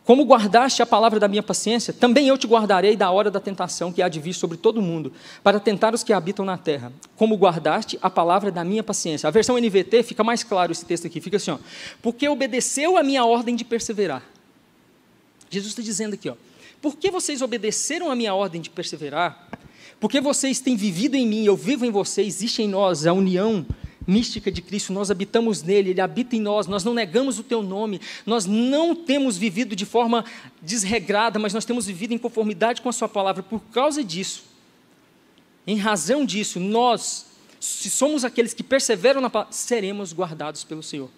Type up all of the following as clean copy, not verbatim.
Como guardaste a palavra da minha paciência, também eu te guardarei da hora da tentação que há de vir sobre todo o mundo, para tentar os que habitam na terra. Como guardaste a palavra da minha paciência. A versão NVT fica mais claro esse texto aqui, fica assim, ó, porque obedeceu a minha ordem de perseverar. Jesus está dizendo aqui, ó, porque vocês obedeceram a minha ordem de perseverar, porque vocês têm vivido em mim, eu vivo em vocês, existe em nós a união mística de Cristo, nós habitamos nele, ele habita em nós, nós não negamos o teu nome, nós não temos vivido de forma desregrada, mas nós temos vivido em conformidade com a sua palavra. Por causa disso, em razão disso, nós, se somos aqueles que perseveram na palavra, seremos guardados pelo Senhor.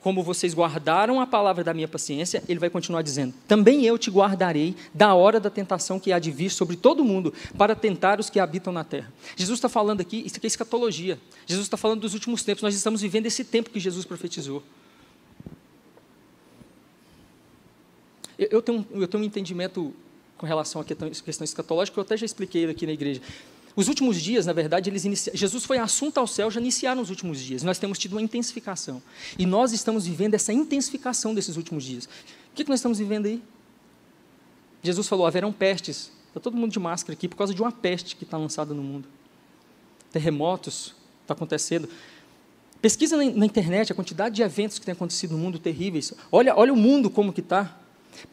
Como vocês guardaram a palavra da minha paciência, ele vai continuar dizendo, também eu te guardarei da hora da tentação que há de vir sobre todo mundo, para tentar os que habitam na terra. Jesus está falando aqui, isso aqui é escatologia. Jesus está falando dos últimos tempos, nós estamos vivendo esse tempo que Jesus profetizou. Eu tenho um entendimento com relação à questão escatológica, eu até já expliquei aqui na igreja. Os últimos dias, na verdade, Jesus foi assunto ao céu, já iniciaram os últimos dias. Nós temos tido uma intensificação. E nós estamos vivendo essa intensificação desses últimos dias. O que nós estamos vivendo aí? Jesus falou, haverão pestes. Está todo mundo de máscara aqui por causa de uma peste que está lançada no mundo. Terremotos está acontecendo. Pesquisa na internet a quantidade de eventos que tem acontecido no mundo terríveis. Olha o mundo como que está.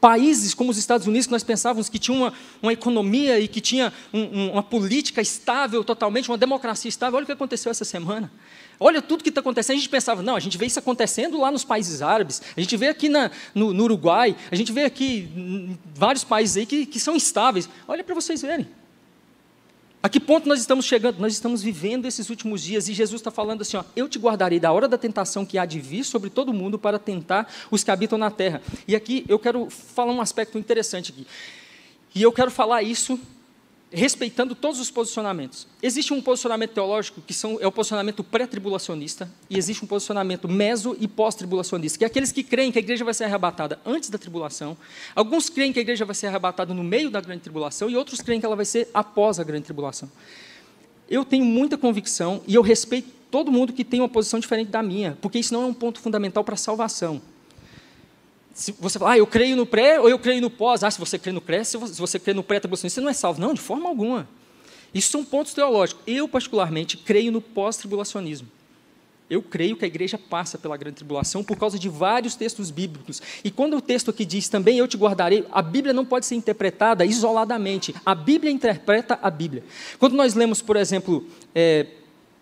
Países como os Estados Unidos, que nós pensávamos que tinha uma economia e que tinha uma política estável totalmente, uma democracia estável, olha o que aconteceu essa semana. Olha tudo que está acontecendo. A gente pensava, não, a gente vê isso acontecendo lá nos países árabes, a gente vê aqui no Uruguai, a gente vê aqui em vários países aí que são estáveis. Olha para vocês verem. A que ponto nós estamos chegando? Nós estamos vivendo esses últimos dias e Jesus está falando assim, ó, eu te guardarei da hora da tentação que há de vir sobre todo mundo para tentar os que habitam na terra. E aqui eu quero falar um aspecto interessante aqui. E eu quero falar isso respeitando todos os posicionamentos. Existe um posicionamento teológico que é o posicionamento pré-tribulacionista e existe um posicionamento meso e pós-tribulacionista, que é aqueles que creem que a igreja vai ser arrebatada antes da tribulação. Alguns creem que a igreja vai ser arrebatada no meio da grande tribulação e outros creem que ela vai ser após a grande tribulação. Eu tenho muita convicção e eu respeito todo mundo que tem uma posição diferente da minha, porque isso não é um ponto fundamental para a salvação. Se você fala, eu creio no pré ou eu creio no pós. Se você crê no pré, se você crê no pré-tribulacionista, você não é salvo. Não, de forma alguma. Isso são pontos teológicos. Eu, particularmente, creio no pós-tribulacionismo. Eu creio que a igreja passa pela grande tribulação por causa de vários textos bíblicos. E quando o texto aqui diz, também eu te guardarei, a Bíblia não pode ser interpretada isoladamente. A Bíblia interpreta a Bíblia. Quando nós lemos, por exemplo,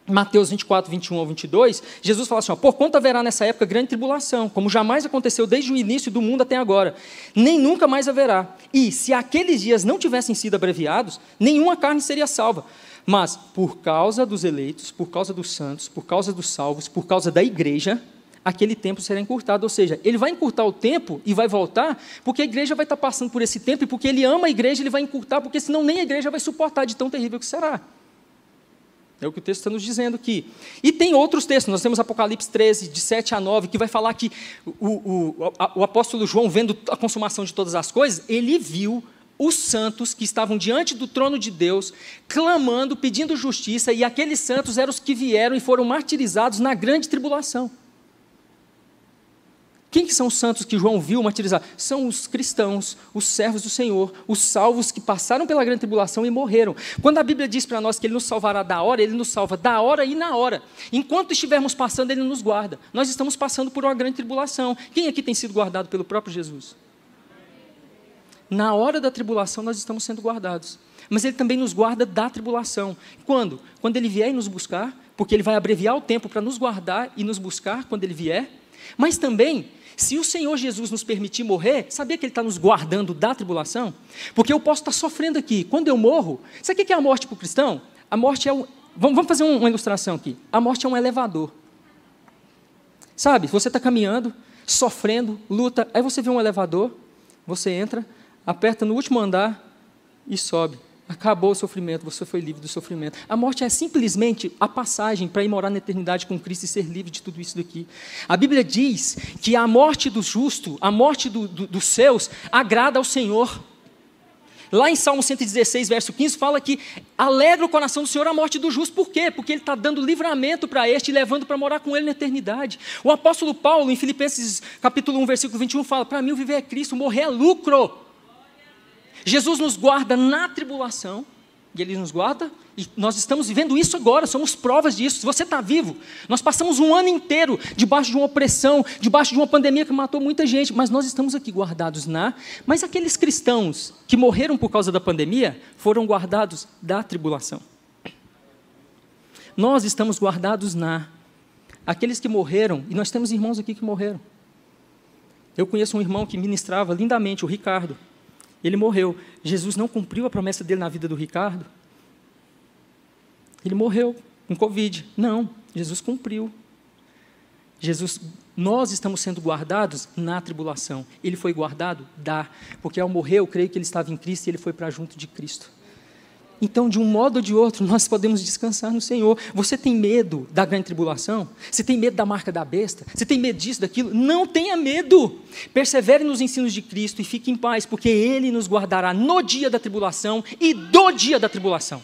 Mateus 24, 21 ao 22, Jesus fala assim, por quanto haverá nessa época grande tribulação, como jamais aconteceu desde o início do mundo até agora, nem nunca mais haverá. E se aqueles dias não tivessem sido abreviados, nenhuma carne seria salva. Mas por causa dos eleitos, por causa dos santos, por causa dos salvos, por causa da igreja, aquele tempo será encurtado. Ou seja, ele vai encurtar o tempo e vai voltar, porque a igreja vai estar passando por esse tempo, e porque ele ama a igreja, ele vai encurtar, porque senão nem a igreja vai suportar de tão terrível que será. É o que o texto está nos dizendo aqui. E tem outros textos, nós temos Apocalipse 13, de 7 a 9, que vai falar que o apóstolo João, vendo a consumação de todas as coisas, ele viu os santos que estavam diante do trono de Deus, clamando, pedindo justiça, e aqueles santos eram os que vieram e foram martirizados na grande tribulação. Quem que são os santos que João viu martirizar? São os cristãos, os servos do Senhor, os salvos que passaram pela grande tribulação e morreram. Quando a Bíblia diz para nós que Ele nos salvará da hora, Ele nos salva da hora e na hora. Enquanto estivermos passando, Ele nos guarda. Nós estamos passando por uma grande tribulação. Quem aqui tem sido guardado pelo próprio Jesus? Na hora da tribulação, nós estamos sendo guardados. Mas Ele também nos guarda da tribulação. Quando? Quando Ele vier e nos buscar, porque Ele vai abreviar o tempo para nos guardar e nos buscar quando Ele vier. Mas também, se o Senhor Jesus nos permitir morrer, sabia que Ele está nos guardando da tribulação? Porque eu posso estar sofrendo aqui. Quando eu morro, sabe o que é a morte para o cristão? A morte é Vamos fazer uma ilustração aqui. A morte é um elevador. Sabe, você está caminhando, sofrendo, luta, aí você vê um elevador, você entra, aperta no último andar e sobe. Acabou o sofrimento, você foi livre do sofrimento. A morte é simplesmente a passagem para ir morar na eternidade com Cristo e ser livre de tudo isso daqui. A Bíblia diz que a morte do justo, a morte dos seus, agrada ao Senhor. Lá em Salmo 116, verso 15, fala que alegra o coração do Senhor a morte do justo. Por quê? Porque Ele está dando livramento para este e levando para morar com Ele na eternidade. O apóstolo Paulo, em Filipenses capítulo 1, versículo 21, fala, para mim o viver é Cristo, morrer é lucro. Jesus nos guarda na tribulação, e Ele nos guarda, e nós estamos vivendo isso agora, somos provas disso. Se você está vivo, nós passamos um ano inteiro debaixo de uma opressão, debaixo de uma pandemia que matou muita gente, mas nós estamos aqui guardados mas aqueles cristãos que morreram por causa da pandemia, foram guardados da tribulação. Nós estamos guardados aqueles que morreram, e nós temos irmãos aqui que morreram. Eu conheço um irmão que ministrava lindamente, o Ricardo. Ele morreu. Jesus não cumpriu a promessa dele na vida do Ricardo. Ele morreu com Covid. Não, Jesus cumpriu. Nós estamos sendo guardados na tribulação. Ele foi guardado? Porque ao morrer, eu creio que ele estava em Cristo e ele foi para junto de Cristo. Então, de um modo ou de outro, nós podemos descansar no Senhor. Você tem medo da grande tribulação? Você tem medo da marca da besta? Você tem medo disso, daquilo? Não tenha medo. Persevere nos ensinos de Cristo e fique em paz, porque Ele nos guardará no dia da tribulação e do dia da tribulação.